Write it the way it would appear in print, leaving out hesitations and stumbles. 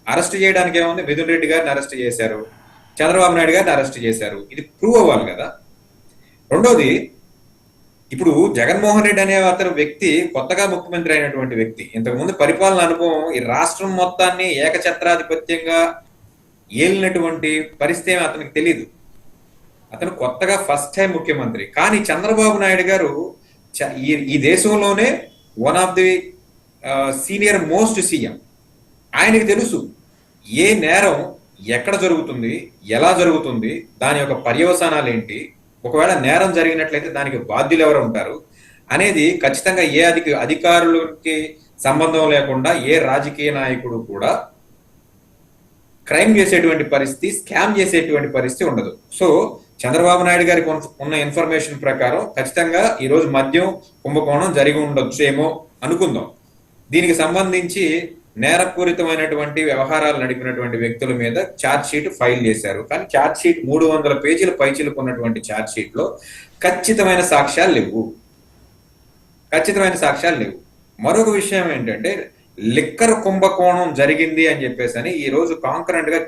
Arrest చేయడానికి ఏముంది? మిథున్ రెడ్డి గారిని అరెస్ట్ చేశారు, చంద్రబాబు నాయుడు గారిని అరెస్ట్ చేశారు. ఇది ప్రూవ్ అవ్వాలి కదా. రెండోది, ఇప్పుడు జగన్మోహన్ రెడ్డి అనే అతను వ్యక్తి కొత్తగా ముఖ్యమంత్రి అయినటువంటి వ్యక్తి. ఇంతకుముందు పరిపాలన అనుభవం ఈ రాష్ట్రం మొత్తాన్ని ఏకఛత్రాధిపత్యంగా ఏలినటువంటి పరిస్థితి అతనికి తెలియదు. అతను కొత్తగా ఫస్ట్ టైం ముఖ్యమంత్రి. కానీ చంద్రబాబు నాయుడు గారు ఈ దేశంలోనే one of the senior most CM. ఆయనకి తెలుసు ఏ నేరం ఎక్కడ జరుగుతుంది, ఎలా జరుగుతుంది, దాని యొక్క పర్యవసానాలు ఏంటి, ఒకవేళ నేరం జరిగినట్లయితే దానికి బాధ్యులు ఎవరు ఉంటారు అనేది ఖచ్చితంగా ఏ అధికారులకి సంబంధం లేకుండా ఏ రాజకీయ నాయకుడు కూడా క్రైమ్ చేసేటువంటి పరిస్థితి, స్కామ్ చేసేటువంటి పరిస్థితి ఉండదు. సో చంద్రబాబు నాయుడు గారికి ఉన్న ఇన్ఫర్మేషన్ ప్రకారం ఖచ్చితంగా ఈరోజు మద్యం కుంభకోణం జరిగి ఉండొచ్చేమో అనుకుందాం. దీనికి సంబంధించి నేరపూరితమైనటువంటి వ్యవహారాలు నడిపినటువంటి వ్యక్తుల మీద ఛార్జ్ షీట్ ఫైల్ చేశారు. కానీ ఛార్జ్ షీట్ 300 పేజీల పైచిలుకున్నటువంటి ఛార్జ్ షీట్ లో ఖచ్చితమైన సాక్ష్యాలు లేవు. ఖచ్చితమైన సాక్ష్యాలు లేవు. మరొక విషయం ఏంటంటే లిక్కర్ కుంభకోణం జరిగింది అని చెప్పేసి ఈ రోజు కాంకరెంట్ గా